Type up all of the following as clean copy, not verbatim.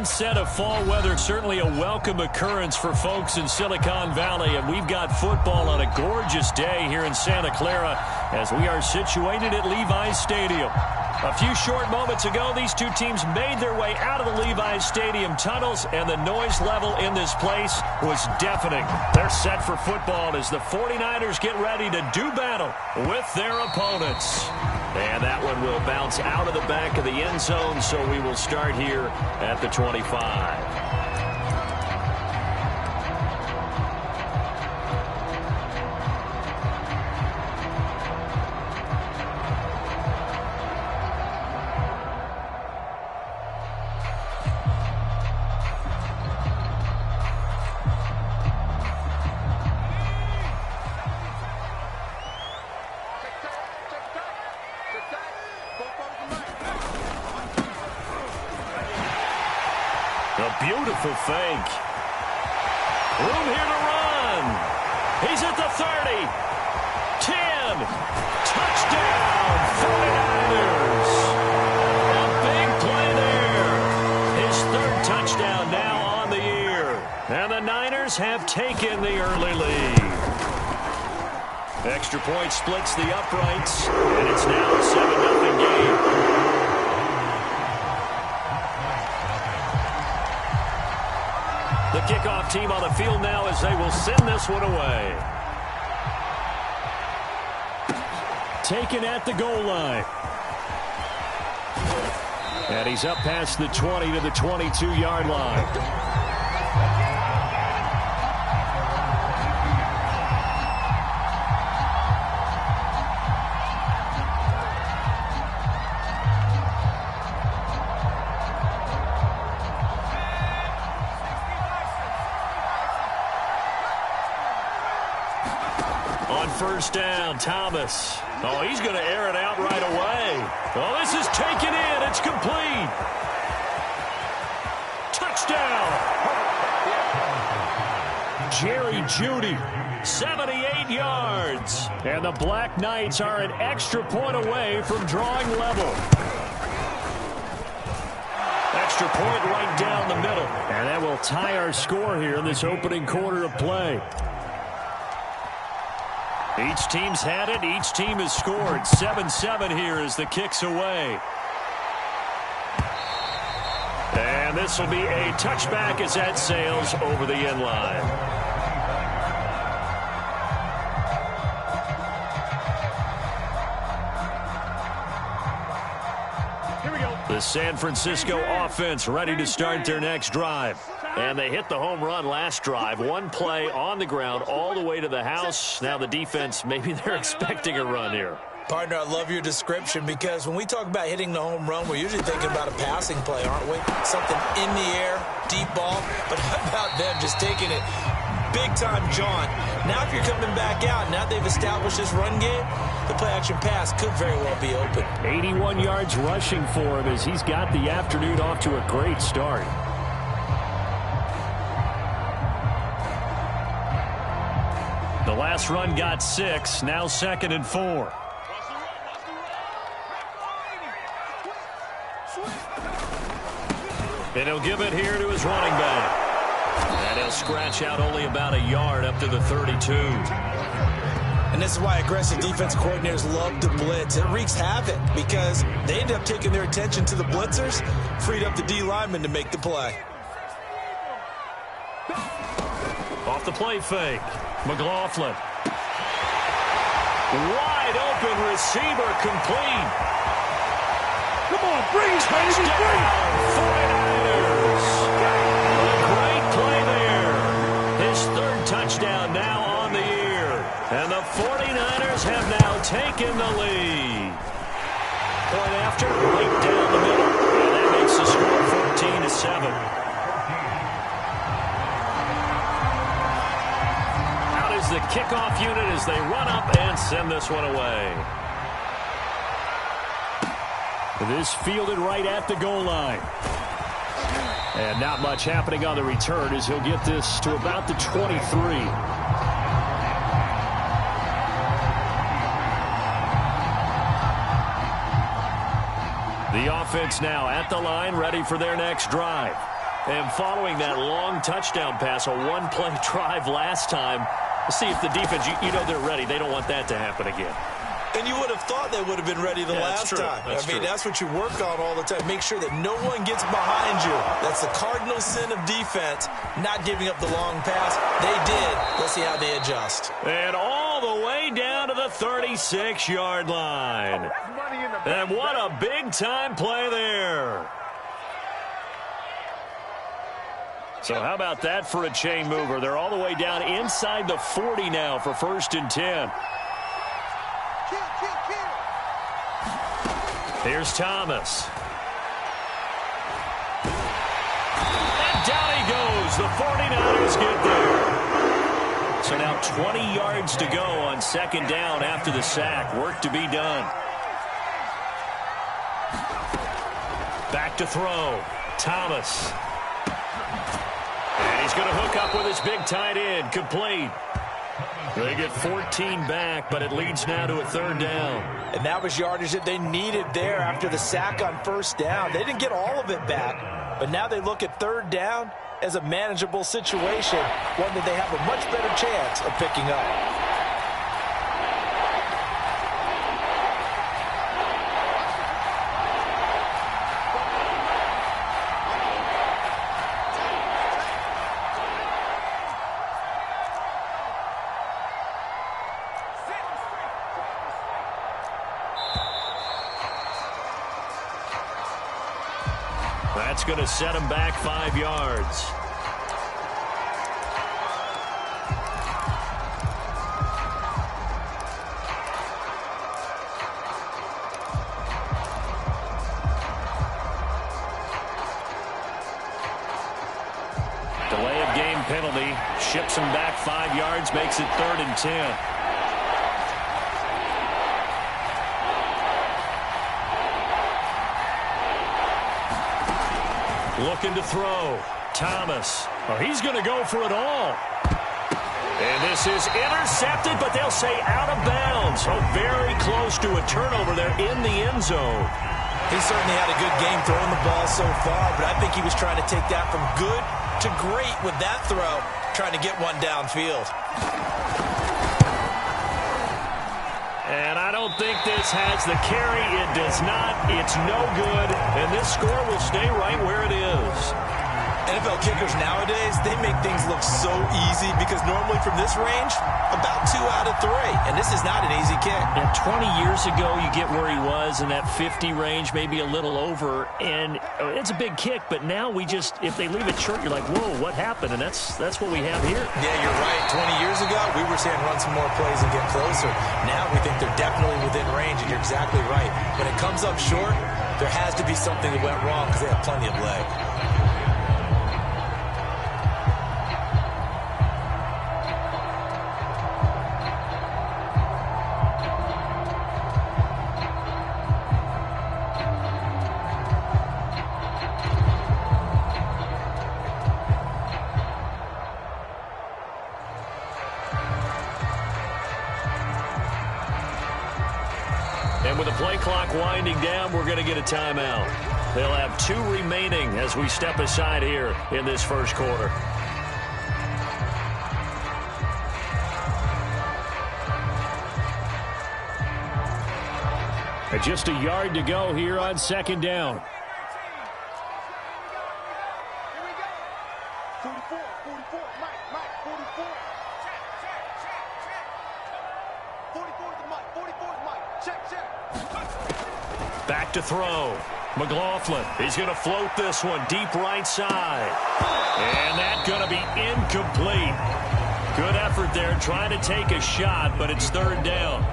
onset of fall weather, certainly a welcome occurrence for folks in Silicon Valley. And we've got football on a gorgeous day here in Santa Clara as we are situated at Levi's Stadium. A few short moments ago, these two teams made their way out of the Levi's Stadium tunnels, and the noise level in this place was deafening. They're set for football as the 49ers get ready to do battle with their opponents. And that one will bounce out of the back of the end zone, so we will start here at the 25. Beautiful fake. Room here to run. He's at the 30. 10. Touchdown, 49ers. A big play there. His third touchdown now on the year. And the Niners have taken the early lead. Extra point splits the uprights, and it's now a 7-0 game. The kickoff team on the field now as they will send this one away. Taken at the goal line. And he's up past the 20 to the 22-yard line. First down, Thomas. Oh, he's going to air it out right away. Oh, this is taken in. It's complete. Touchdown. Jerry Jeudy, 78 yards. And the Black Knights are an extra point away from drawing level. Extra point right down the middle. And that will tie our score here in this opening quarter of play. Each team's had it. Each team has scored. 7-7 here as the kick's away. And this will be a touchback as that sails over the end line. Here we go. The San Francisco offense ready to start their next drive. And they hit the home run last drive. One play on the ground all the way to the house. Now the defense, maybe they're expecting a run here. Partner, I love your description because when we talk about hitting the home run, we're usually thinking about a passing play, aren't we? Something in the air, deep ball. But how about them just taking it big-time jaunt? Now if you're coming back out, now they've established this run game, the play-action pass could very well be open. 81 yards rushing for him as he's got the afternoon off to a great start. The last run got 6, now 2nd and 4. And he'll give it here to his running back. And he'll scratch out only about a yard up to the 32. And this is why aggressive defensive coordinators love to blitz. It wreaks havoc because they end up taking their attention to the blitzers, freed up the D lineman to make the play. Off the play fake. McLaughlin. Wide open receiver complete. Come on, bring it, baby, bring it. 49ers. A great play there. His third touchdown now on the year. And the 49ers have now taken the lead. Point after, right down the middle. And that makes the score 14-7. The kickoff unit as they run up and send this one away. This fielded right at the goal line. And not much happening on the return as he'll get this to about the 23. The offense now at the line, ready for their next drive. And following that long touchdown pass, a one-play drive last time, let's see if the defense, you know they're ready. They don't want that to happen again. And you would have thought they would have been ready the last time. That's what you work on all the time. Make sure that no one gets behind you. That's the cardinal sin of defense, not giving up the long pass. They did. Let's see how they adjust. And all the way down to the 36-yard line. And what a big-time play there. So how about that for a chain mover? They're all the way down inside the 40 now for 1st and 10. Here's Thomas. And down he goes. The 49ers get there. So now 20 yards to go on 2nd down after the sack. Work to be done. Back to throw. Thomas. And he's going to hook up with his big tight end. Complete. They get 14 back, but it leads now to a 3rd down. And that was yardage that they needed there after the sack on 1st down. They didn't get all of it back, but now they look at 3rd down as a manageable situation, one that they have a much better chance of picking up. That's going to set him back 5 yards. Delay of game penalty. Ships him back 5 yards. Makes it 3rd and 10. Looking to throw. Thomas. Oh, he's going to go for it all. And this is intercepted, but they'll say out of bounds. Oh, very close to a turnover there in the end zone. He certainly had a good game throwing the ball so far, but I think he was trying to take that from good to great with that throw, trying to get one downfield. And I don't think this has the carry. It does not. It's no good. And this score will stay right where it is. NFL kickers nowadays, they make things look so easy because normally from this range, about 2 out of 3. And this is not an easy kick. And 20 years ago, you get where he was in that 50 range, maybe a little over. And it's a big kick, but now we just, if they leave it short, you're like, whoa, what happened? And that's what we have here. Yeah, you're right. 20 years ago, we were saying run some more plays and get closer. Now we think they're definitely within range, and you're exactly right. When it comes up short, there has to be something that went wrong because they have plenty of leg. And with the play clock winding down, we're going to get a timeout. They'll have 2 remaining as we step aside here in this first quarter. And just a yard to go here on 2nd down. 44, Mike, 44. 44 is the Mike, 44 is Mike. Check. Back to throw. McLaughlin. He's going to float this one deep right side. And that's going to be incomplete. Good effort there trying to take a shot, but it's 3rd down.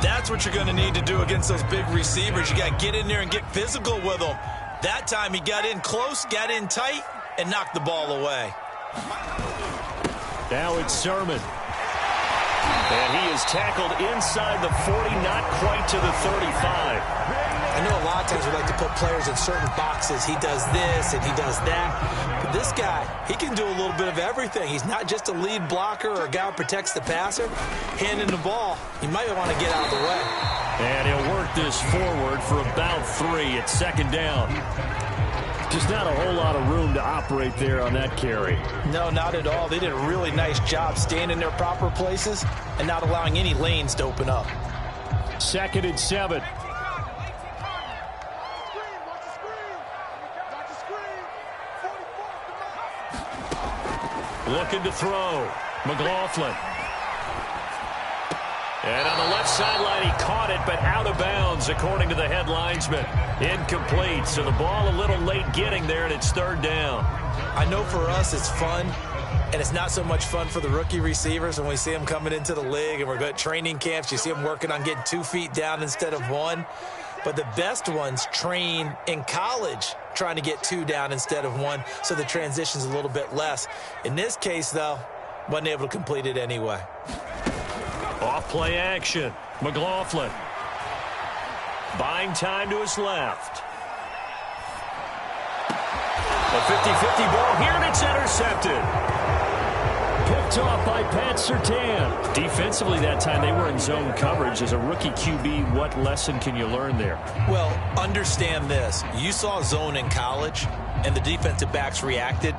That's what you're going to need to do against those big receivers. You got to get in there and get physical with them. That time he got in close, got in tight, and knocked the ball away. Now it's Sermon. And he is tackled inside the 40, not quite to the 35. I know a lot of times we like to put players in certain boxes. He does this and he does that. But this guy, he can do a little bit of everything. He's not just a lead blocker or a guy who protects the passer. Handing the ball, he might want to get out of the way. And he'll work this forward for about 3 at 2nd down. Just not a whole lot of room to operate there on that carry. No, not at all. They did a really nice job staying in their proper places and not allowing any lanes to open up. 2nd and 7. Looking to throw. McLaughlin. And on the left sideline, he caught it, but out of bounds, according to the head linesman. Incomplete, so the ball a little late getting there, and it's 3rd down. I know for us it's fun, and it's not so much fun for the rookie receivers when we see them coming into the league, and we're good at training camps. You see them working on getting 2 feet down instead of 1. But the best ones train in college trying to get 2 down instead of 1, so the transition's a little bit less. In this case, though, wasn't able to complete it anyway. Off play action. McLaughlin. Buying time to his left. A 50-50 ball here, and it's intercepted. Picked off by Pat Surtain. Defensively that time, they were in zone coverage. As a rookie QB, what lesson can you learn there? Well, understand this. You saw zone in college, and the defensive backs reacted,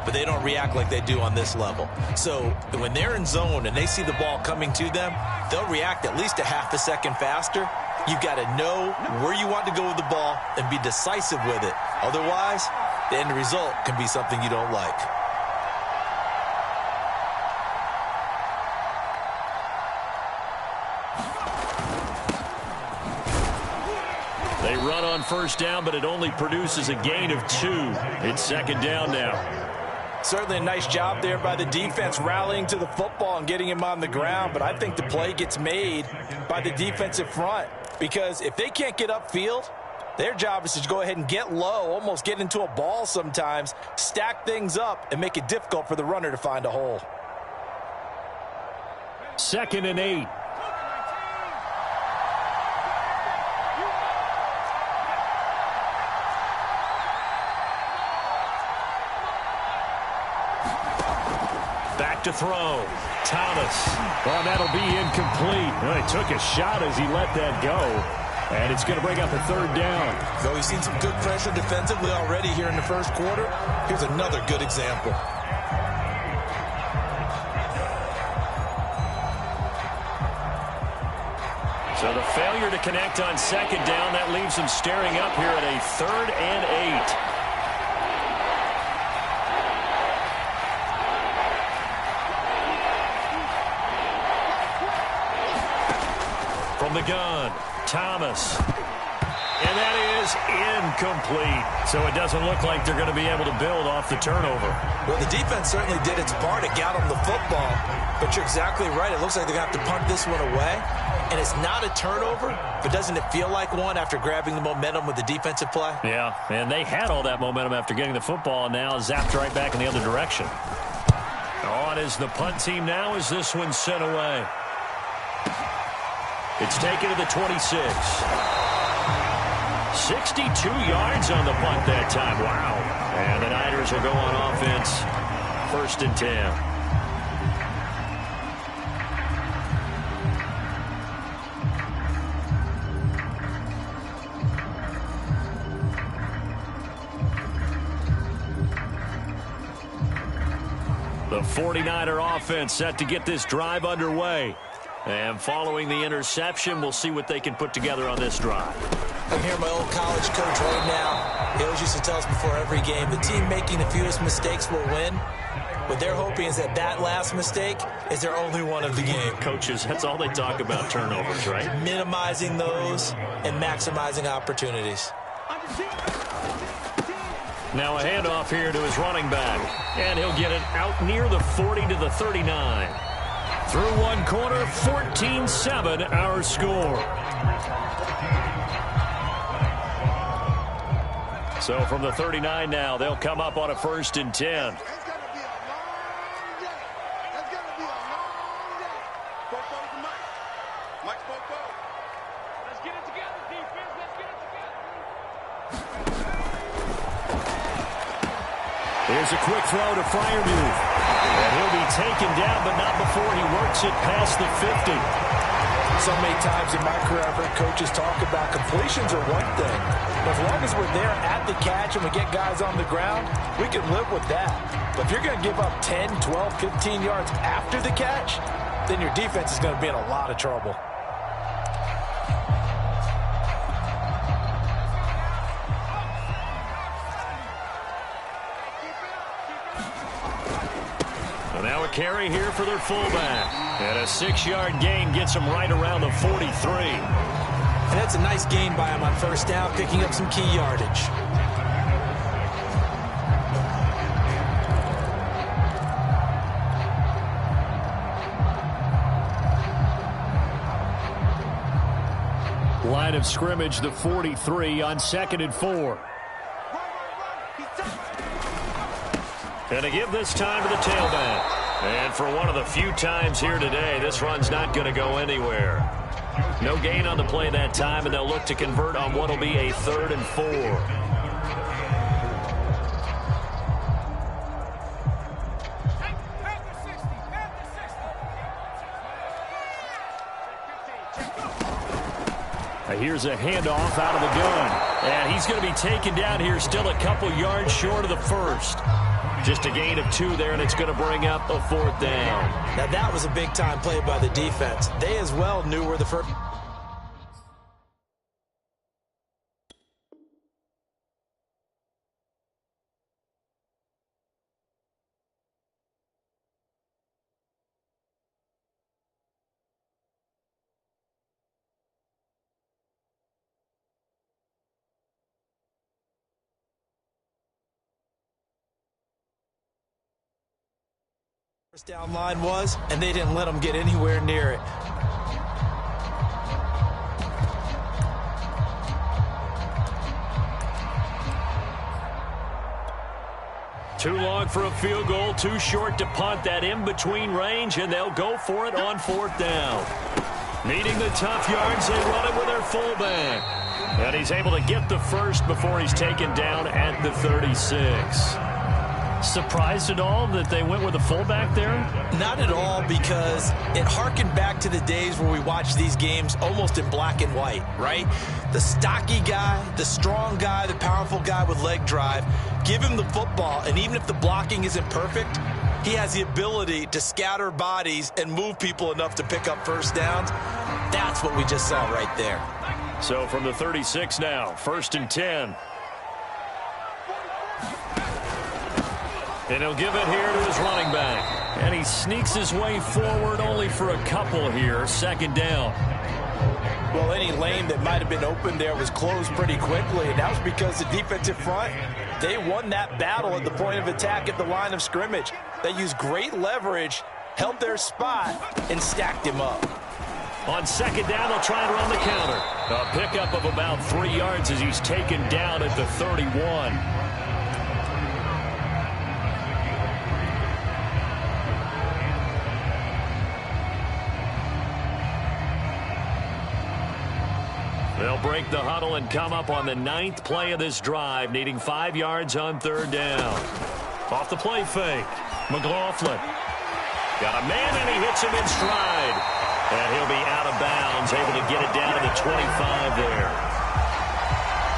but they don't react like they do on this level. So when they're in zone and they see the ball coming to them, they'll react at least a half a second faster. You've got to know where you want to go with the ball and be decisive with it. Otherwise, the end result can be something you don't like. They run on 1st down, but it only produces a gain of 2. It's 2nd down now. Certainly a nice job there by the defense rallying to the football and getting him on the ground, but I think the play gets made by the defensive front, because if they can't get upfield, their job is to go ahead and get low, almost get into a ball sometimes, stack things up, and make it difficult for the runner to find a hole. 2nd and 8. Back to throw. Thomas. Well, that'll be incomplete. Well, he took a shot as he let that go. And it's going to bring up a 3rd down. So we've seen some good pressure defensively already here in the 1st quarter. Here's another good example. So the failure to connect on 2nd down, that leaves them staring up here at a 3rd and 8. From the gun, Thomas. And that is incomplete. So it doesn't look like they're going to be able to build off the turnover. Well, the defense certainly did its part. It got them the football. But you're exactly right. It looks like they're going to have to punt this one away. And it's not a turnover, but doesn't it feel like one after grabbing the momentum with the defensive play? Yeah, and they had all that momentum after getting the football, and now zapped right back in the other direction. On is the punt team now as this one's sent away. It's taken to the 26. 62 yards on the punt that time. Wow. And the Niners will go on offense. 1st and 10. The 49er offense set to get this drive underway. And following the interception, we'll see what they can put together on this drive. I'm hearing my old college coach right now. He always used to tell us before every game, the team making the fewest mistakes will win. What they're hoping is that last mistake is their only one of the game. Coaches, that's all they talk about, turnovers, right? Minimizing those and maximizing opportunities. Now a handoff here to his running back. And he'll get it out near the 40 to the 39. Through one quarter, 14-7 our score. So from the 39 now, they'll come up on a 1st and 10. Here's a quick throw to Freiermuth. And he'll be taken down, but not before he works it past the 50. So many times in my career, I've heard coaches talk about completions are one thing. But as long as we're there at the catch and we get guys on the ground, we can live with that. But if you're going to give up 10, 12, 15 yards after the catch, then your defense is going to be in a lot of trouble. So now a carry here for their fullback. And a 6-yard gain gets them right around the 43. And that's a nice gain by him on first down, picking up some key yardage. Line of scrimmage, the 43 on 2nd and 4. And to give this time to the tailback. And for one of the few times here today, this run's not going to go anywhere. No gain on the play that time, and they'll look to convert on what will be a 3rd and 4. Here's a handoff out of the gun. And he's going to be taken down here, still a couple yards short of the first. Just a gain of 2 there, and it's going to bring up a 4th down. Now that was a big-time play by the defense. They as well knew where the first... first down line was, and they didn't let them get anywhere near it. Too long for a field goal, too short to punt. That in-between range, and they'll go for it on 4th down. Needing the tough yards, they run it with their fullback. And he's able to get the first before he's taken down at the 36. Surprised at all that they went with a fullback there? Not at all, because it harkened back to the days where we watched these games almost in black and white, right? The stocky guy, the strong guy, the powerful guy with leg drive, give him the football, and even if the blocking isn't perfect, he has the ability to scatter bodies and move people enough to pick up first downs. That's what we just saw right there. So from the 36 now, 1st and 10. And he'll give it here to his running back. And he sneaks his way forward only for a couple here. 2nd down. Well, any lane that might have been open there was closed pretty quickly, and that was because the defensive front, they won that battle at the point of attack at the line of scrimmage. They used great leverage, held their spot, and stacked him up. On 2nd down, they'll try and run the counter. A pickup of about 3 yards as he's taken down at the 31. They'll break the huddle and come up on the 9th play of this drive, needing 5 yards on 3rd down. Off the play fake, McLaughlin. Got a man, and he hits him in stride. And he'll be out of bounds, able to get it down to the 25 there.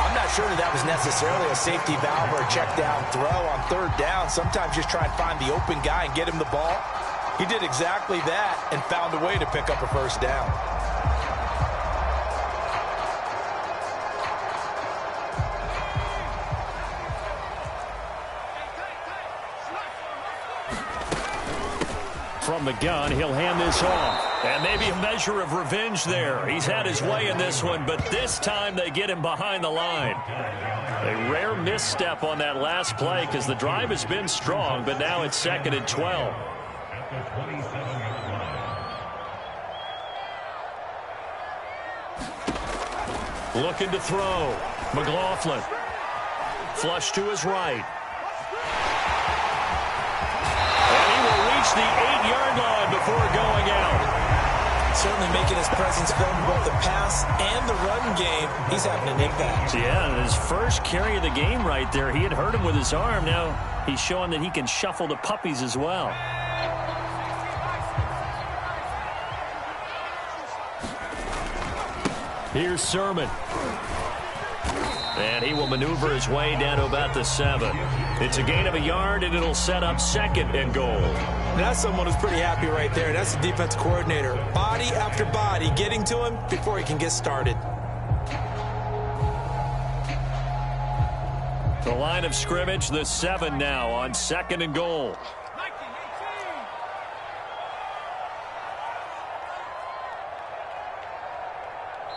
I'm not sure that was necessarily a safety valve or a check down throw on 3rd down. Sometimes just try and find the open guy and get him the ball. He did exactly that and found a way to pick up a first down. From the gun, he'll hand this off. And maybe a measure of revenge there. He's had his way in this one, but this time they get him behind the line. A rare misstep on that last play because the drive has been strong, but now it's 2nd and 12. Looking to throw. McLaughlin. Flush to his right. The 8-yard line before going out. Certainly making his presence felt in both the pass and the run game. He's having an impact. Yeah, and his first carry of the game right there, he had hurt him with his arm. Now he's showing that he can shuffle the puppies as well. Here's Sermon. And he will maneuver his way down to about the 7. It's a gain of a yard, and it'll set up 2nd and goal. That's someone who's pretty happy right there. That's the defense coordinator. Body after body getting to him before he can get started. The line of scrimmage, the 7 now on 2nd and goal.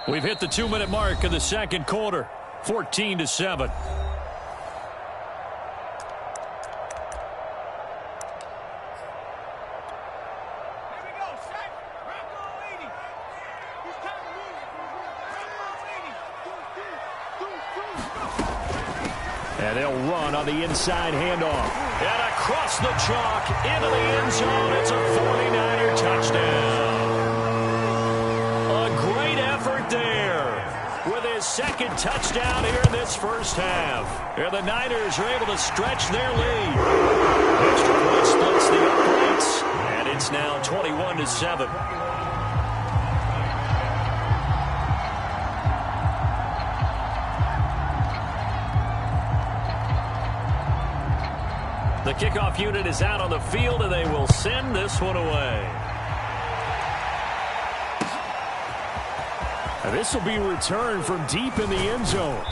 We've hit the 2-minute mark of the 2nd quarter. 14-7. And they'll run on the inside handoff. And across the chalk into the end zone. It's a 49er touchdown. A great effort there with his 2nd touchdown here in this first half. And the Niners are able to stretch their lead. Extra point splits the uprights. And it's now 21-7. The kickoff unit is out on the field, and they will send this one away. And this will be returned from deep in the end zone.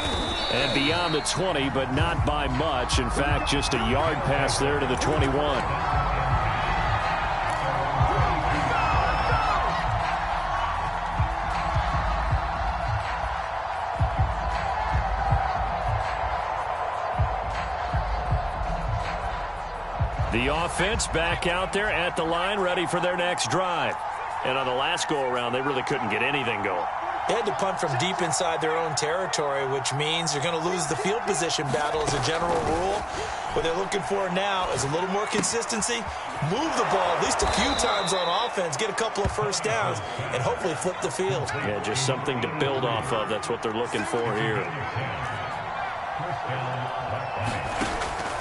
And beyond the 20, but not by much. In fact, just a yard pass there to the 21. The offense back out there at the line, ready for their next drive. And on the last go-around, they really couldn't get anything going. They had to punt from deep inside their own territory, which means they're going to lose the field position battle as a general rule. What they're looking for now is a little more consistency, move the ball at least a few times on offense, get a couple of first downs, and hopefully flip the field. Yeah, just something to build off of. That's what they're looking for here.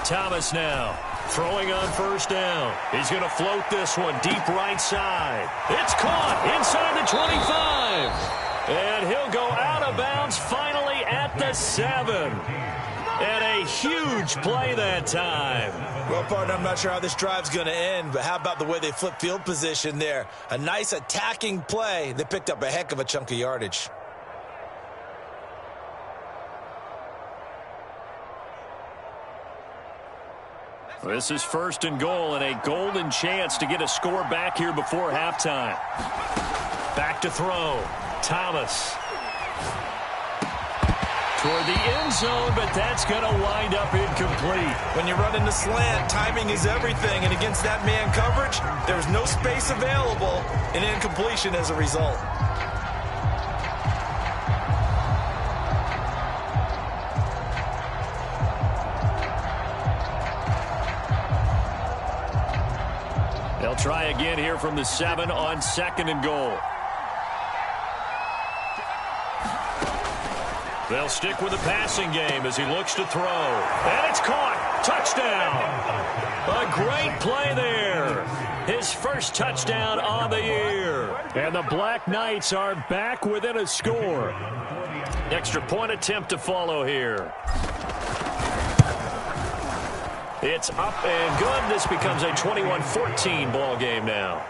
Thomas now. Throwing on first down. He's going to float this one deep right side. It's caught inside the 25. And he'll go out of bounds finally at the 7. And a huge play that time. Well, partner, I'm not sure how this drive's going to end, but how about the way they flip field position there? A nice attacking play. They picked up a heck of a chunk of yardage. This is 1st and goal and a golden chance to get a score back here before halftime. Back to throw. Thomas. Toward the end zone, but that's going to wind up incomplete. When you run in the slant, timing is everything, and against that man coverage, there's no space available, and incompletion as a result. They'll try again here from the 7 on 2nd and goal. They'll stick with the passing game as he looks to throw. And it's caught. Touchdown. A great play there. His first touchdown on the year. And the Black Knights are back within a score. Extra point attempt to follow here. It's up and good. This becomes a 21-14 ball game now.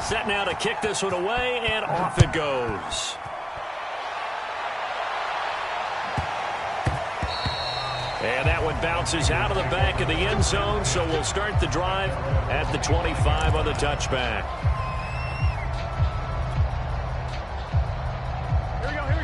Set now to kick this one away, and off it goes. And that one bounces out of the back of the end zone, so we'll start the drive at the 25 on the touchback.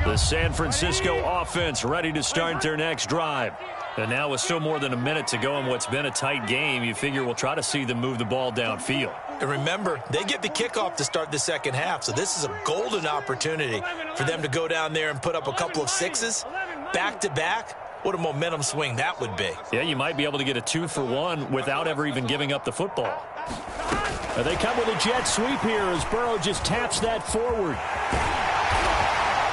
The San Francisco offense ready to start their next drive. And now with still more than a minute to go in what's been a tight game, you figure we'll try to see them move the ball downfield. And remember, they get the kickoff to start the second half, so this is a golden opportunity for them to go down there and put up a couple of sixes back-to-back. What a momentum swing that would be. Yeah, you might be able to get a 2-for-1 without ever even giving up the football. They come with a jet sweep here as Burrow just taps that forward.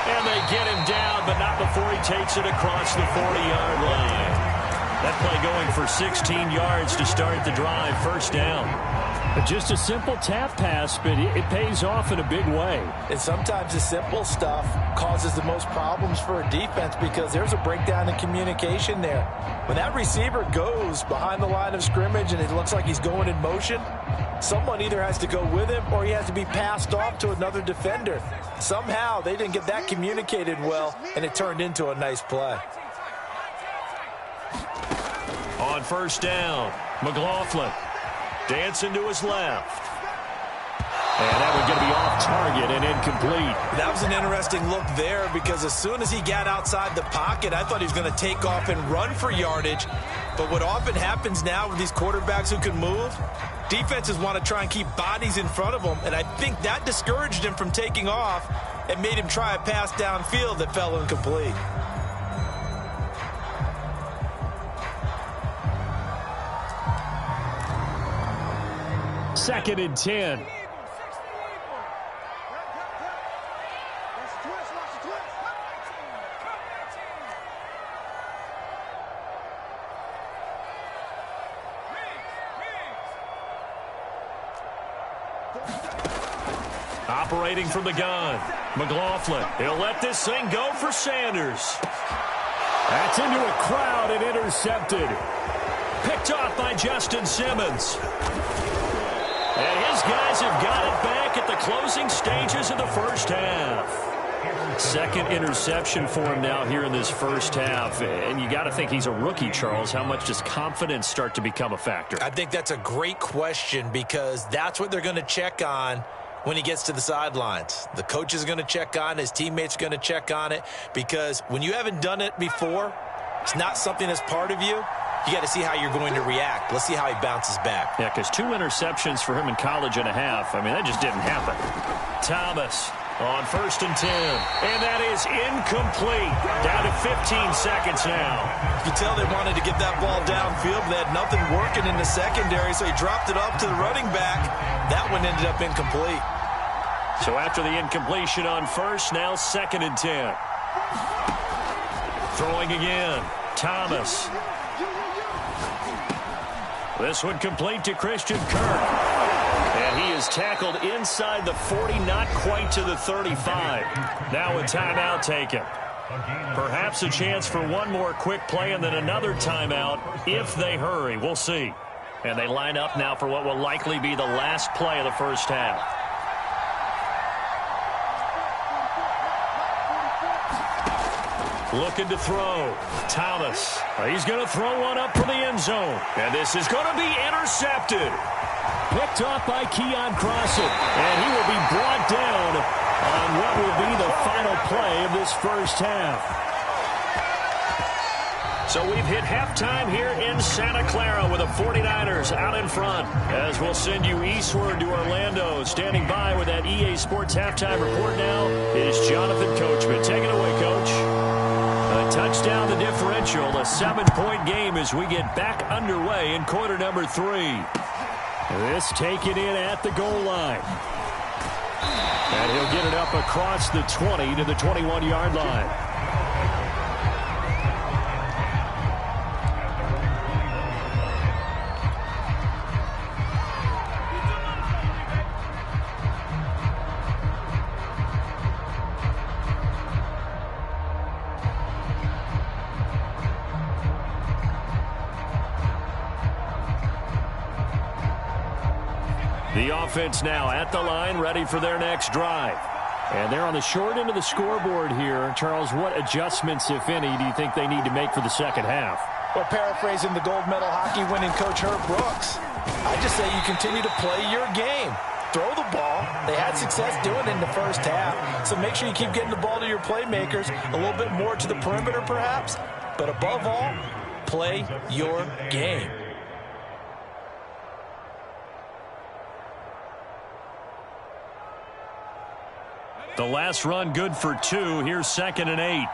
And they get him down, but not before he takes it across the 40-yard line. That play going for 16 yards to start the drive. First down. Just a simple tap pass, but it pays off in a big way. And sometimes the simple stuff causes the most problems for a defense because there's a breakdown in communication there. When that receiver goes behind the line of scrimmage and it looks like he's going in motion, someone either has to go with him or he has to be passed off to another defender. Somehow they didn't get that communicated well, and it turned into a nice play. On first down, McLaughlin dancing to his left. And that was going to be off target and incomplete. That was an interesting look there because as soon as he got outside the pocket, I thought he was going to take off and run for yardage. But what often happens now with these quarterbacks who can move, defenses want to try and keep bodies in front of them, and I think that discouraged him from taking off and made him try a pass downfield that fell incomplete. Second and 10. Operating from the gun, McLaughlin. He'll let this thing go for Sanders. That's into a crowd and intercepted. Picked off by Justin Simmons. And his guys have got it back at the closing stages of the first half. Second interception for him now here in this first half. And you got to think he's a rookie, Charles. How much does confidence start to become a factor? I think that's a great question because that's what they're going to check on when he gets to the sidelines. The coach is going to check on it. His teammates are going to check on it because when you haven't done it before, it's not something that's part of you. You got to see how you're going to react. Let's see how he bounces back. Yeah, because 2 interceptions for him in college and a half. I mean, that just didn't happen. Thomas on first and 10. And that is incomplete. Down to 15 seconds now. You can tell they wanted to get that ball downfield. They had nothing working in the secondary, so he dropped it off to the running back. That one ended up incomplete. So after the incompletion on first, now second and 10. Throwing again. Thomas. This one complete to Christian Kirk. And he is tackled inside the 40, not quite to the 35. Now a timeout taken. Perhaps a chance for one more quick play and then another timeout if they hurry. We'll see. And they line up now for what will likely be the last play of the first half. Looking to throw. Thomas. He's going to throw one up for the end zone. And this is going to be intercepted. Picked off by Keon Crossett. And he will be brought down on what will be the final play of this first half. So we've hit halftime here in Santa Clara with the 49ers out in front. As we'll send you eastward to Orlando. Standing by with that EA Sports halftime report now is Jonathan Coachman. Take it away, Coach. A touchdown the differential, a 7-point game as we get back underway in quarter number 3. This taken in at the goal line. And he'll get it up across the 20 to the 21-yard line. The offense now at the line, ready for their next drive. And they're on the short end of the scoreboard here. Charles, what adjustments, if any, do you think they need to make for the second half? Well, paraphrasing the gold medal hockey winning coach Herb Brooks, I just say you continue to play your game. Throw the ball. They had success doing it in the first half. So make sure you keep getting the ball to your playmakers, a little bit more to the perimeter perhaps. But above all, play your game. The last run good for 2. Here's second and 8.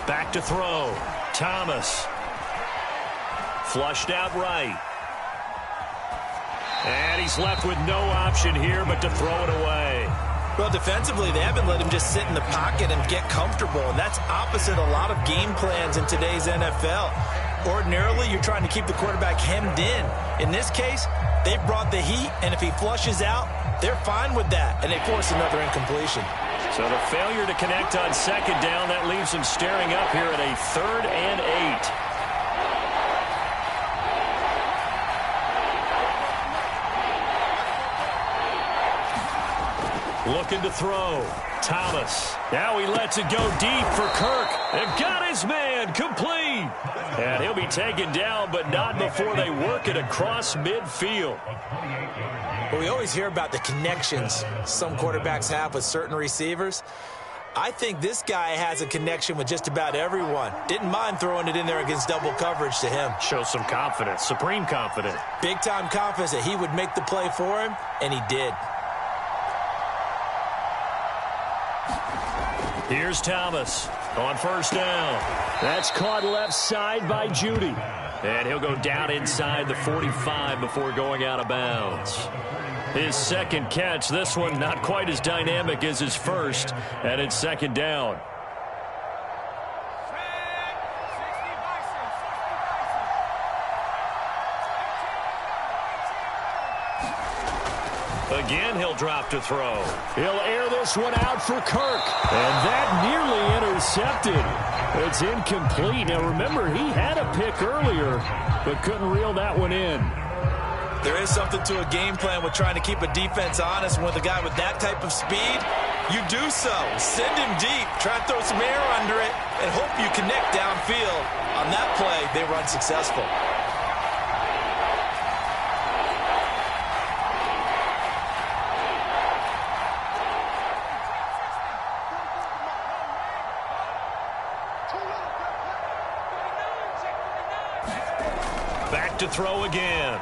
Back to throw. Thomas. Flushed out right. And he's left with no option here but to throw it away. Well, defensively, they haven't let him just sit in the pocket and get comfortable. And that's opposite a lot of game plans in today's NFL. Ordinarily, you're trying to keep the quarterback hemmed in. In this case, they brought the heat, and if he flushes out, they're fine with that, and they force another incompletion. So the failure to connect on second down, that leaves them staring up here at a 3rd and 8. Looking to throw. Thomas. Now he lets it go deep for Kirk. And got his man complete. And he'll be taken down, but not before they work it across midfield. Well, we always hear about the connections some quarterbacks have with certain receivers. I think this guy has a connection with just about everyone. Didn't mind throwing it in there against double coverage to him. Shows some confidence, supreme confidence. Big-time confidence that he would make the play for him, and he did. Here's Thomas on 1st down. That's caught left side by Judy. And he'll go down inside the 45 before going out of bounds. His second catch, this one not quite as dynamic as his first, and it's 2nd down. Again, he'll drop to throw. He'll air this one out for Kirk. And that nearly intercepted. It's incomplete. Now, remember, he had a pick earlier, but couldn't reel that one in. There is something to a game plan with trying to keep a defense honest. With a guy with that type of speed, you do so. Send him deep. Try and throw some air under it and hope you connect downfield. On that play, they were unsuccessful. Back to throw again.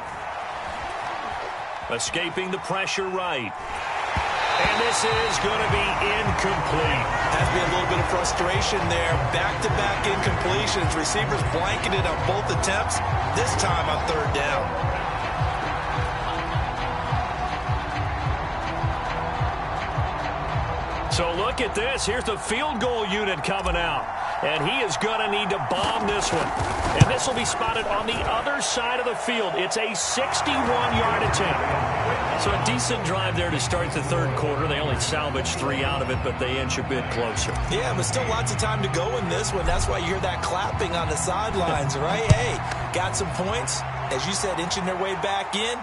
Escaping the pressure right. And this is going to be incomplete. Has to be a little bit of frustration there. Back-to-back incompletions. Receivers blanketed on both attempts. This time on 3rd down. So look at this. Here's the field goal unit coming out. And he is going to need to bomb this one. And this will be spotted on the other side of the field. It's a 61-yard attempt. So a decent drive there to start the 3rd quarter. They only salvaged 3 out of it, but they inch a bit closer. Yeah, but still lots of time to go in this one. That's why you hear that clapping on the sidelines, right? Hey, got some points. As you said, inching their way back in.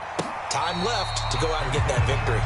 Time left to go out and get that victory.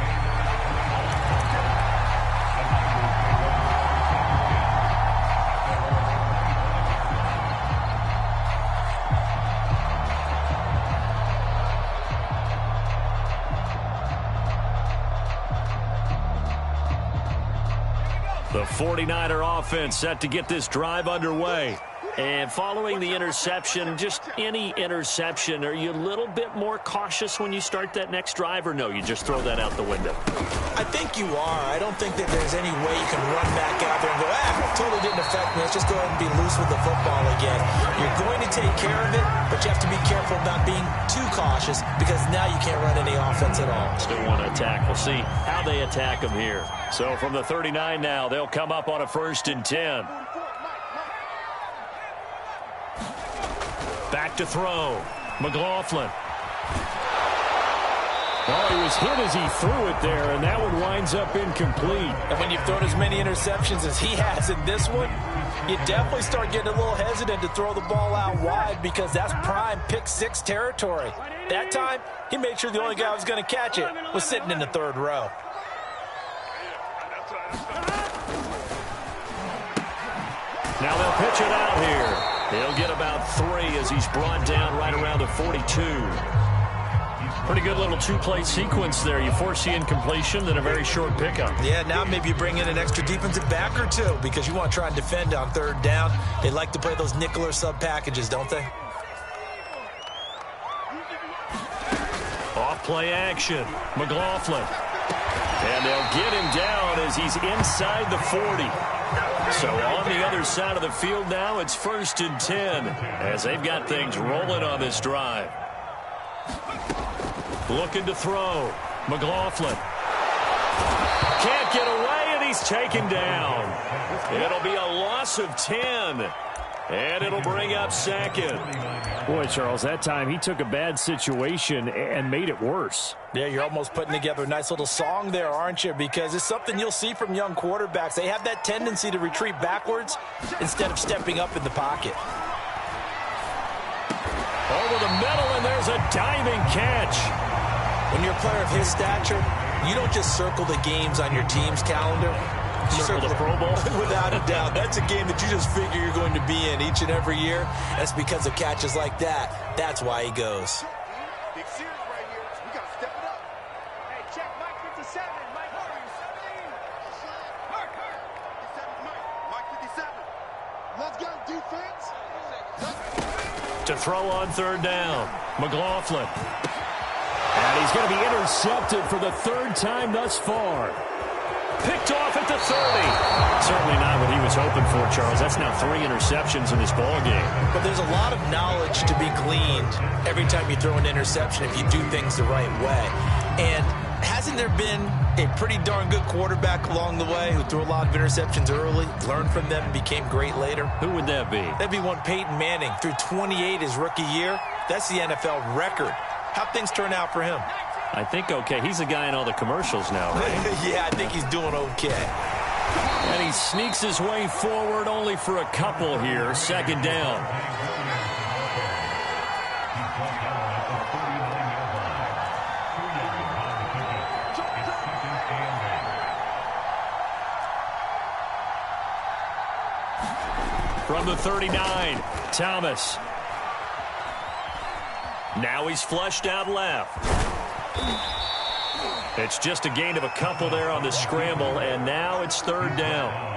The 49er offense set to get this drive underway. And following the interception, just any interception, are you a little bit more cautious when you start that next drive, or no, you just throw that out the window? I think you are. I don't think that there's any way you can run back out there and go, totally didn't affect me. Let's just go ahead and be loose with the football again. You're going to take care of it, but you have to be careful about being too cautious because now you can't run any offense at all. Still want to attack. We'll see how they attack them here. So from the 39 now, they'll come up on a 1st and 10. Back to throw. McLaughlin. Oh, he was hit as he threw it there, and that one winds up incomplete. And when you've thrown as many interceptions as he has in this one, you definitely start getting a little hesitant to throw the ball out wide because that's prime pick 6 territory. That time, he made sure the only guy who was going to catch it was sitting in the 3rd row. Now they'll pitch it out here. He'll get about 3 as he's brought down right around the 42. Pretty good little 2-play sequence there. You force the incompletion, then a very short pickup. Yeah, now maybe you bring in an extra defensive back or 2 because you want to try and defend on 3rd down. They like to play those nickel or sub packages, don't they? Off-play action. McLaughlin. And they'll get him down as he's inside the 40. So on the other side of the field now, it's 1st and 10 as they've got things rolling on this drive. Looking to throw. McLaughlin. Can't get away, and he's taken down. It'll be a loss of 10. And it'll bring up second. Boy, Charles, that time he took a bad situation and made it worse. Yeah, you're almost putting together a nice little song there, aren't you? Because it's something you'll see from young quarterbacks. They have that tendency to retreat backwards instead of stepping up in the pocket. Over the middle, and there's a diving catch. When you're a player of his stature, you don't just circle the games on your team's calendar. You Circle the Pro Bowl? Without a doubt. That's a game that you just figure you're going to be in each and every year. That's because of catches like that. That's why he goes. Big series right here. We got to step it up. Hey, check Mike 57. Mike, how are you? 17. Mark. 57's Mike. Mike 57. Let's go, defense. To throw on third down. McLaughlin. And he's going to be intercepted for the third time thus far. Picked off at the 30. Certainly not what he was hoping for, Charles. That's now 3 interceptions in this ball game. But there's a lot of knowledge to be gleaned every time you throw an interception if you do things the right way. And hasn't there been a pretty darn good quarterback along the way who threw a lot of interceptions early, learned from them, and became great later? Who would that be? That'd be one Peyton Manning. Threw 28 his rookie year. That's the NFL record. How'd things turn out for him? I think okay. He's the guy in all the commercials now, right? Yeah, I think he's doing okay. And he sneaks his way forward only for a couple here. Second down. From the 39, Thomas. Now he's flushed out left. It's just a gain of a couple there on the scramble, and now it's third down.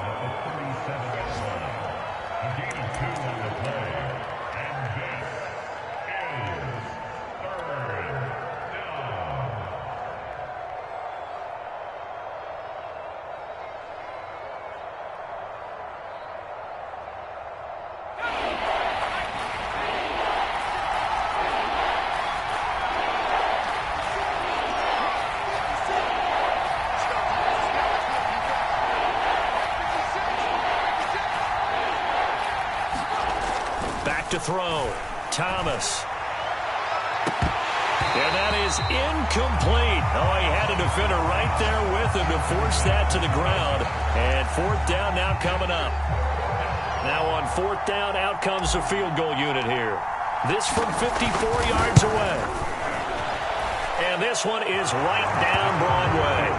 To throw. Thomas. And that is incomplete. Oh, he had a defender right there with him to force that to the ground. And fourth down now coming up. Now on fourth down, out comes the field goal unit here. This from 54 yards away. And this one is right down Broadway.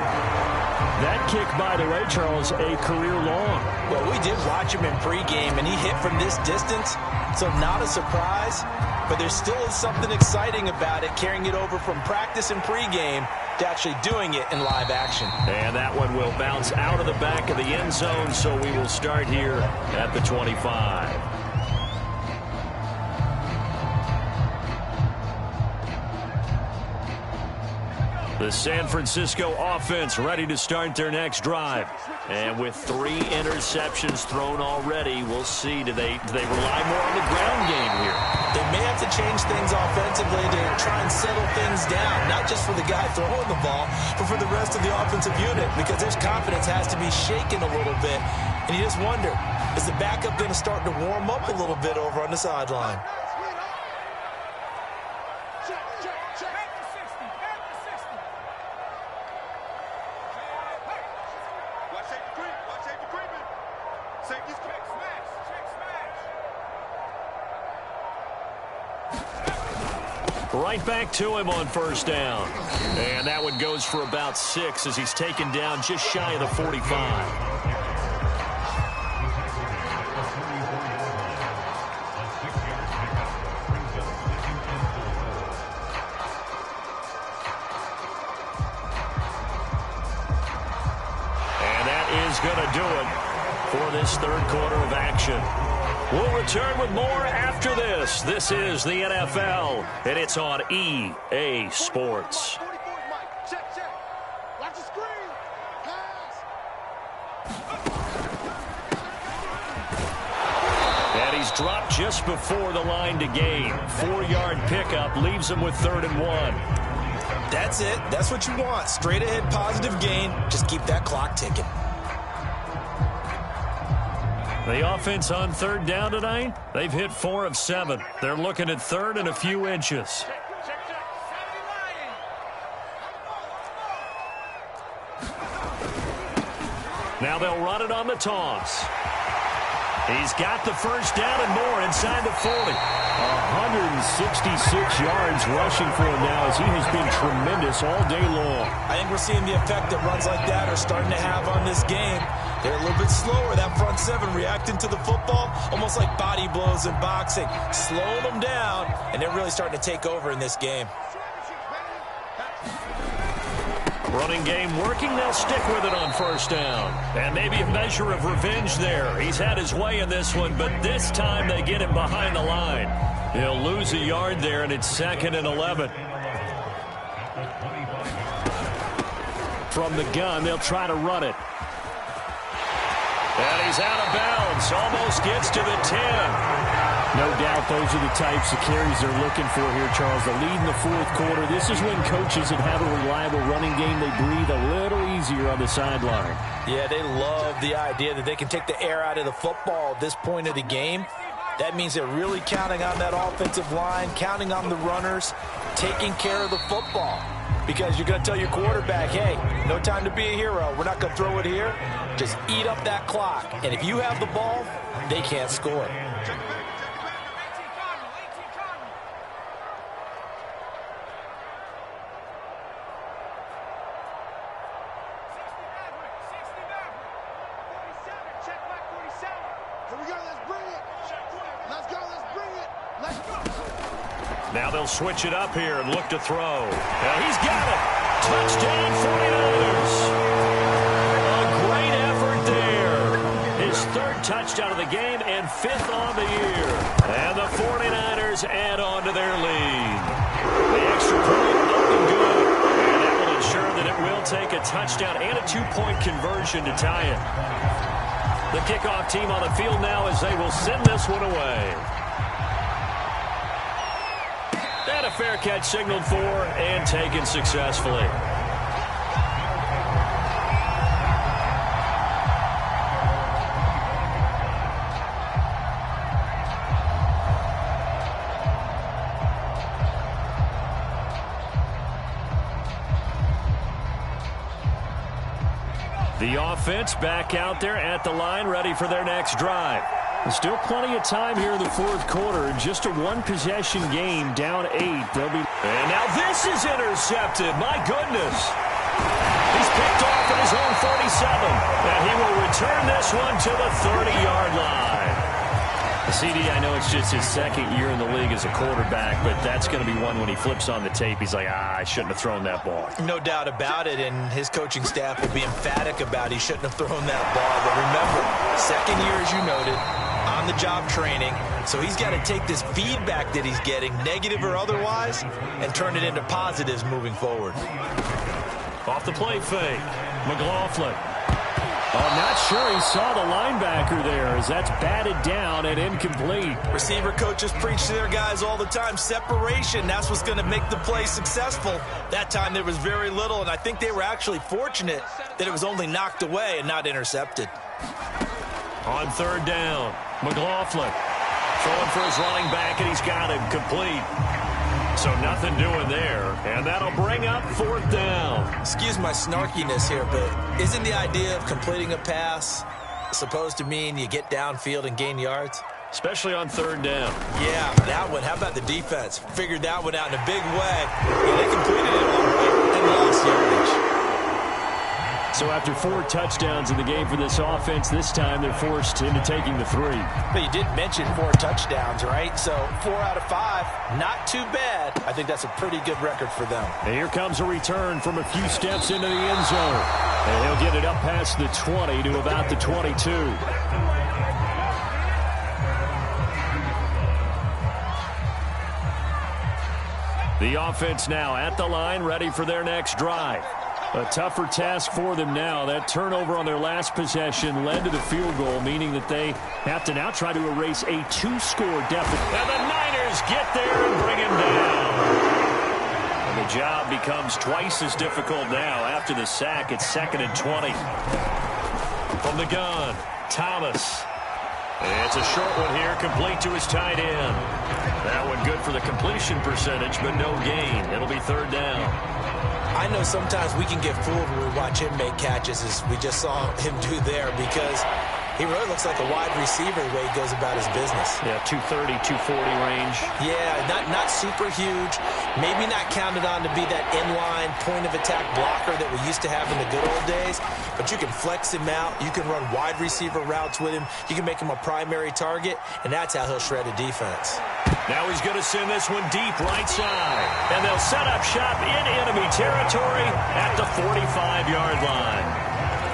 That kick, by the way, Charles, a career long. Well, we did watch him in pregame, and he hit from this distance, so not a surprise. But there still is something exciting about it, carrying it over from practice and pregame to actually doing it in live action. And that one will bounce out of the back of the end zone, so we will start here at the 25. The San Francisco offense ready to start their next drive. And with 3 interceptions thrown already, we'll see. Do they rely more on the ground game here? They may have to change things offensively to try and settle things down, not just for the guy throwing the ball, but for the rest of the offensive unit, because his confidence has to be shaken a little bit. And you just wonder, is the backup going to start to warm up a little bit over on the sideline? Right back to him on first down. And that one goes for about 6 as he's taken down just shy of the 45. And that is going to do it for this third quarter of action. We'll return with more after this. This is the NFL, and it's on EA Sports. And he's dropped just before the line to gain. 4-yard pickup leaves him with 3rd and 1. That's it. That's what you want. Straight ahead, positive gain. Just keep that clock ticking. The offense on third down tonight, they've hit 4 of 7. They're looking at third and a few inches. Now they'll run it on the toss. He's got the first down and more inside the 40. 166 yards rushing for him now as he has been tremendous all day long. I think we're seeing the effect that runs like that are starting to have on this game. They're a little bit slower, that front seven, reacting to the football, almost like body blows in boxing, slowing them down, and they're really starting to take over in this game. Running game working. They'll stick with it on first down. And maybe a measure of revenge there. He's had his way in this one, but this time they get him behind the line. He'll lose a yard there, and it's 2nd and 11. From the gun, they'll try to run it. And he's out of bounds. Almost gets to the 10. No doubt those are the types of carries they're looking for here, Charles. The lead in the fourth quarter. This is when coaches that have a reliable running game, they breathe a little easier on the sideline. Yeah, they love the idea that they can take the air out of the football at this point of the game. That means they're really counting on that offensive line, counting on the runners, taking care of the football. Because you're going to tell your quarterback, hey, no time to be a hero. We're not going to throw it here. Just eat up that clock. And if you have the ball, they can't score. Now they'll switch it up here and look to throw. Now he's got it. Touchdown 49ers. A great effort there. His 3rd touchdown of the game and 5th on the year. And the 49ers add on to their lead. The extra point up and good. And that will ensure that it will take a touchdown and a 2-point conversion to tie it. The kickoff team on the field now as they will send this one away. And a fair catch signaled for and taken successfully. The offense back out there at the line, ready for their next drive. There's still plenty of time here in the fourth quarter. Just a one-possession game, down 8. They'll be. And now this is intercepted. My goodness. He's picked off at his own 47. And he will return this one to the 30-yard line. CD, I know it's just his 2nd year in the league as a quarterback, but that's going to be one when he flips on the tape. He's like, I shouldn't have thrown that ball. No doubt about it, and his coaching staff will be emphatic about he shouldn't have thrown that ball. But remember, 2nd year, as you noted, on-the-job training, so he's got to take this feedback that he's getting, negative or otherwise, and turn it into positives moving forward. Off the play fake, McLaughlin. I'm not sure he saw the linebacker there as that's batted down and incomplete. Receiver coaches preach to their guys all the time. Separation, that's what's going to make the play successful. That time there was very little, and I think they were actually fortunate that it was only knocked away and not intercepted. On 3rd down, McLaughlin throwing for his running back, and he's got him complete. So nothing doing there, and that'll bring up 4th down. Excuse my snarkiness here, but isn't the idea of completing a pass supposed to mean you get downfield and gain yards? Especially on 3rd down. Yeah, that one. How about the defense? Figured that one out in a big way. Yeah, they completed it all right and lost yardage. So after 4 touchdowns in the game for this offense, this time they're forced into taking the 3. But you did mention 4 touchdowns, right? So 4 out of 5, not too bad. I think that's a pretty good record for them. And here comes a return from a few steps into the end zone. And he'll get it up past the 20 to about the 22. The offense now at the line, ready for their next drive. A tougher task for them now. That turnover on their last possession led to the field goal, meaning that they have to now try to erase a 2-score deficit. And the Niners get there and bring him down. And the job becomes twice as difficult now after the sack. It's 2nd and 20. From the gun, Thomas. It's a short one here, complete to his tight end. That one good for the completion percentage, but no gain. It'll be third down. I know sometimes we can get fooled when we watch him make catches, as we just saw him do there, because he really looks like a wide receiver the way he goes about his business. Yeah, 230, 240 range. Yeah, not super huge. Maybe not counted on to be that inline point-of-attack blocker that we used to have in the good old days. But you can flex him out. You can run wide receiver routes with him. You can make him a primary target, and that's how he'll shred a defense. Now he's going to send this one deep right side. And they'll set up shop in enemy territory at the 45-yard line.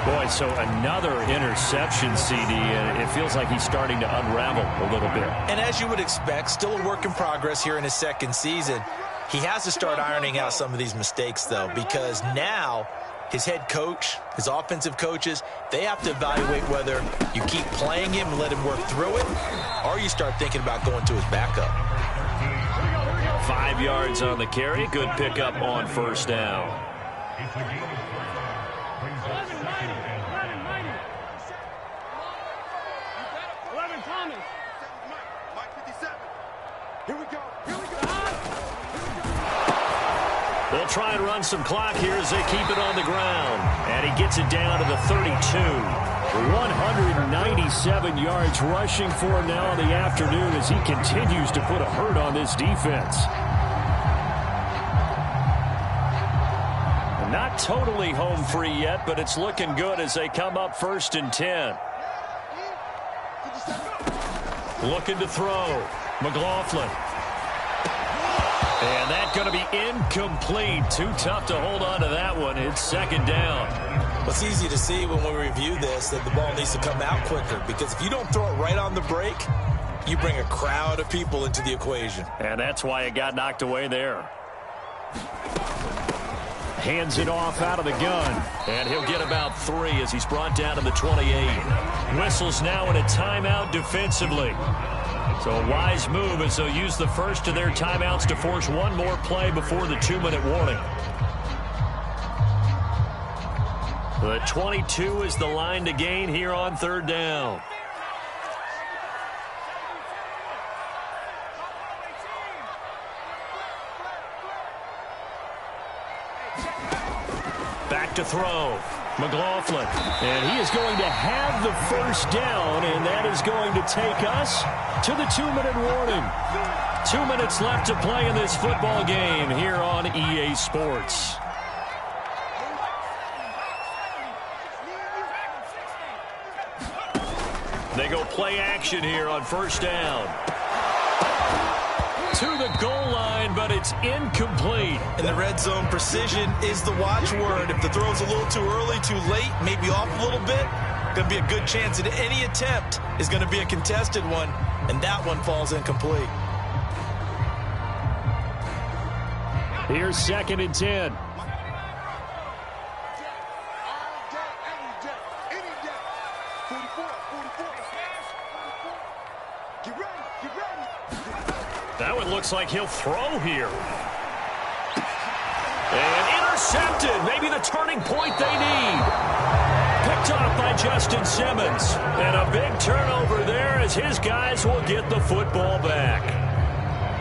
Boy, so another interception, CD, and it feels like he's starting to unravel a little bit. And as you would expect, still a work in progress here in his second season. He has to start ironing out some of these mistakes, though, because now his head coach, his offensive coaches, they have to evaluate whether you keep playing him and let him work through it, or you start thinking about going to his backup. 5 yards on the carry. Good pickup on first down. They'll try and run some clock here as they keep it on the ground. And he gets it down to the 32. 197 yards rushing for him now in the afternoon as he continues to put a hurt on this defense. Not totally home free yet, but it's looking good as they come up 1st and 10. Looking to throw. McLaughlin. And that's going to be incomplete. Too tough to hold on to that one. It's second down. It's easy to see when we review this that the ball needs to come out quicker, because if you don't throw it right on the break, you bring a crowd of people into the equation. And that's why it got knocked away there. Hands it off out of the gun. And he'll get about 3 as he's brought down to the 28. Whistles now in a timeout defensively. So a wise move as they'll use the first of their timeouts to force one more play before the 2-minute warning. The 22 is the line to gain here on third down. Back to throw. McLaughlin. And he is going to have the first down, and that is going to take us to the 2-minute warning. 2 minutes left to play in this football game here on EA Sports. They go play action here on first down. To the goal line, but it's incomplete. In the red zone, precision is the watchword. If the throw's a little too early, too late, maybe off a little bit, going to be a good chance that any attempt is going to be a contested one, and that one falls incomplete. Here's 2nd and 10. That one looks like he'll throw here. And intercepted. Maybe the turning point they need. Picked off by Justin Simmons. And a big turnover there as his guys will get the football back.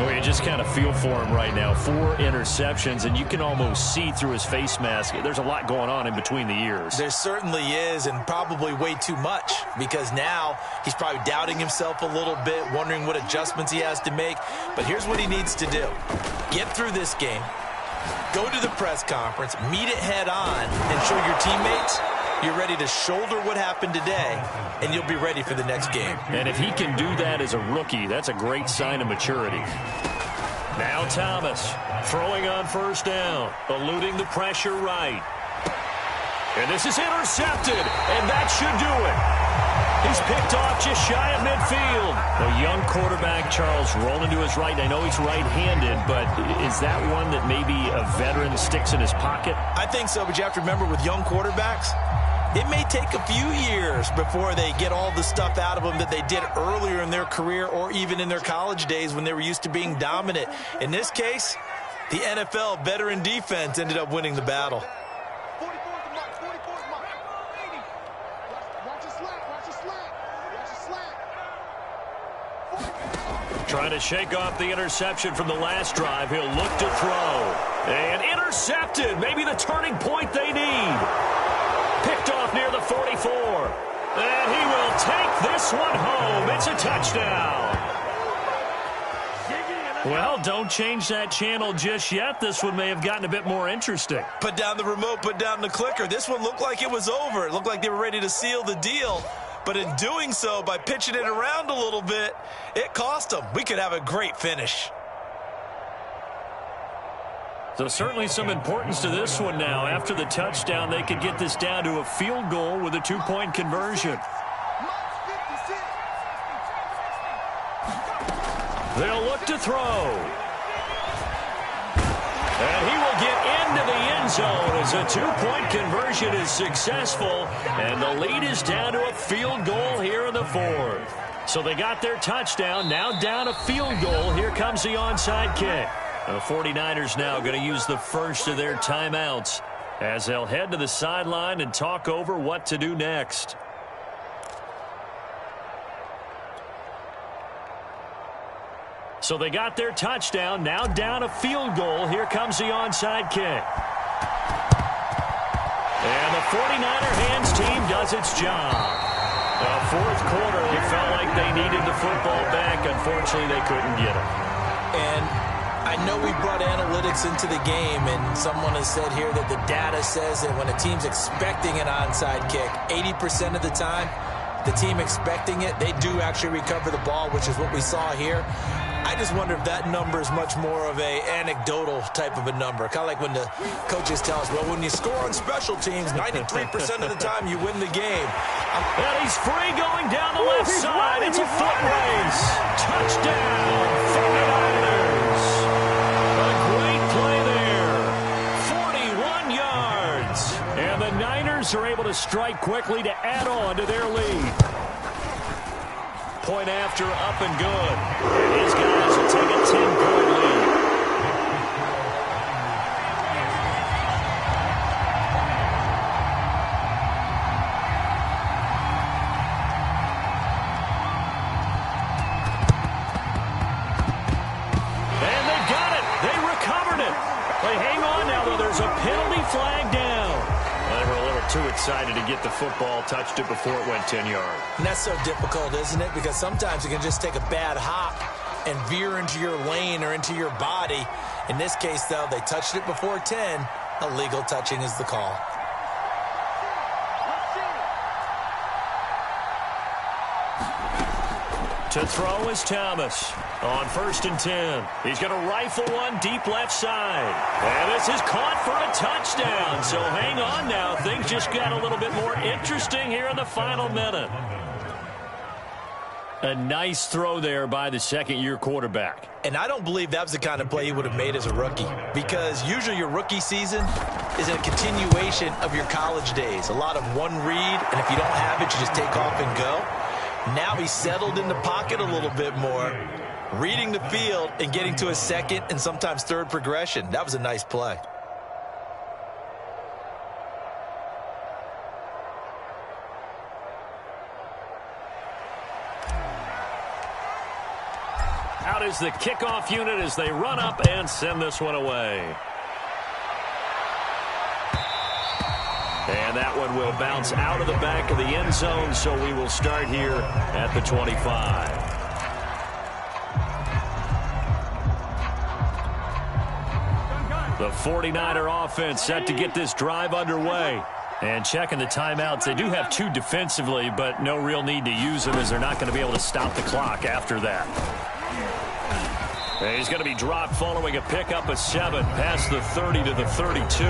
Well, you just kind of feel for him right now. 4 interceptions, and you can almost see through his face mask. There's a lot going on in between the ears. There certainly is, and probably way too much, because now he's probably doubting himself a little bit, wondering what adjustments he has to make. But here's what he needs to do. Get through this game, go to the press conference, meet it head on, and show your teammates you're ready to shoulder what happened today, and you'll be ready for the next game. And if he can do that as a rookie, that's a great sign of maturity. Now Thomas throwing on first down, eluding the pressure right. And this is intercepted, and that should do it. He's picked off just shy of midfield. A young quarterback, Charles, rolling to his right. I know he's right-handed, but is that one that maybe a veteran sticks in his pocket? I think so, but you have to remember with young quarterbacks, it may take a few years before they get all the stuff out of them that they did earlier in their career or even in their college days when they were used to being dominant. In this case, the NFL veteran defense ended up winning the battle. Trying to shake off the interception from the last drive. He'll look to throw. And intercepted. Maybe the turning point they need. Picked off near the 44. And he will take this one home. It's a touchdown. Well, don't change that channel just yet. This one may have gotten a bit more interesting. Put down the remote, put down the clicker. This one looked like it was over. It looked like they were ready to seal the deal. But in doing so, by pitching it around a little bit, it cost them. We could have a great finish. So certainly some importance to this one now. After the touchdown, they could get this down to a field goal with a two-point conversion. They'll look to throw. And he will get into the end zone as a two-point conversion is successful. And the lead is down to a field goal here in the fourth. So they got their touchdown. Now down a field goal. Here comes the onside kick. The 49ers now going to use the first of their timeouts as they'll head to the sideline and talk over what to do next. So they got their touchdown. Now down a field goal. Here comes the onside kick. And the 49er hands team does its job. The fourth quarter, it felt like they needed the football back. Unfortunately, they couldn't get it. And I know we brought analytics into the game, and someone has said here that the data says that when a team's expecting an onside kick, 80% of the time, the team expecting it, they do actually recover the ball, which is what we saw here. I just wonder if that number is much more of a anecdotal type of a number. Kind of like when the coaches tell us, well, when you score on special teams, 93% of the time you win the game. And he's free going down the left side. It's a foot race. Touchdown, 49ers. A great play there. 41 yards. And the Niners are able to strike quickly to add on to their lead. Point after, up and good. And these guys will take a 10-point lead. And they've got it. They recovered it. They hang on now, though. There's a penalty flag down. They were a little too excited to get the football, touched it before it went 10 yards. And that's so difficult, isn't it? Because sometimes you can just take a bad hop and veer into your lane or into your body. In this case, though, they touched it before 10. Illegal touching is the call. To throw is Thomas on 1st and 10. He's going to rifle one deep left side. And this is caught for a touchdown. So hang on now. Things just got a little bit more interesting here in the final minute. A nice throw there by the second-year quarterback. And I don't believe that was the kind of play he would have made as a rookie, because usually your rookie season is a continuation of your college days. A lot of one read, and if you don't have it, you just take off and go. Now he's settled in the pocket a little bit more, reading the field and getting to a second and sometimes third progression. That was a nice play. Out is the kickoff unit as they run up and send this one away. And that one will bounce out of the back of the end zone, so we will start here at the 25. The 49er offense set to get this drive underway. And checking the timeouts, they do have two defensively, but no real need to use them as they're not going to be able to stop the clock after that. And he's going to be dropped following a pickup of 7 past the 30 to the 32.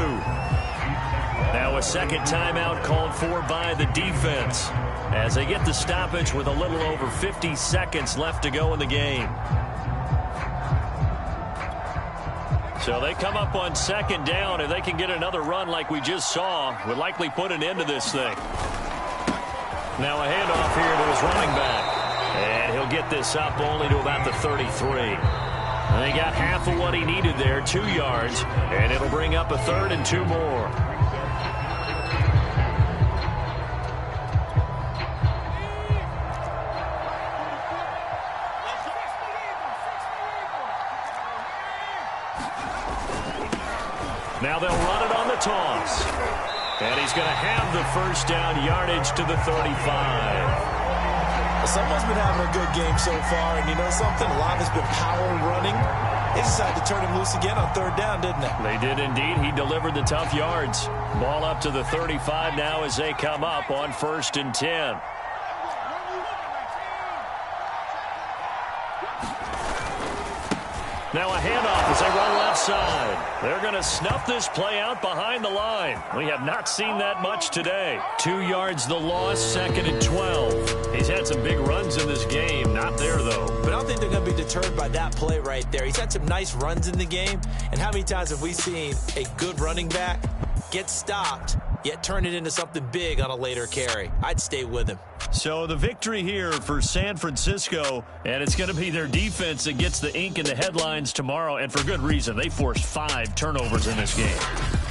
Now a second timeout called for by the defense as they get the stoppage with a little over 50 seconds left to go in the game. So they come up on second down. If they can get another run like we just saw, would likely put an end to this thing. Now a handoff here to his running back. And he'll get this up only to about the 33. And they got half of what he needed there, 2 yards. And it'll bring up a 3rd and 2 more. Now they'll run it on the toss. And he's going to have the first down, yardage to the 35. Someone's been having a good game so far, and you know something? A lot has been power running. They decided to turn him loose again on third down, didn't they? They did indeed. He delivered the tough yards. Ball up to the 35 now as they come up on 1st and 10. Now a handoff as they run left side. They're going to snuff this play out behind the line. We have not seen that much today. 2 yards the loss, 2nd and 12. He's had some big runs in this game. Not there, though. But I don't think they're going to be deterred by that play right there. He's had some nice runs in the game. And how many times have we seen a good running back get stopped, yet turn it into something big on a later carry? I'd stay with him. So the victory here for San Francisco, and it's going to be their defense that gets the ink in the headlines tomorrow, and for good reason. They forced 5 turnovers in this game.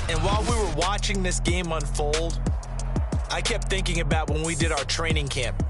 And while we were watching this game unfold, I kept thinking about when we did our training camp.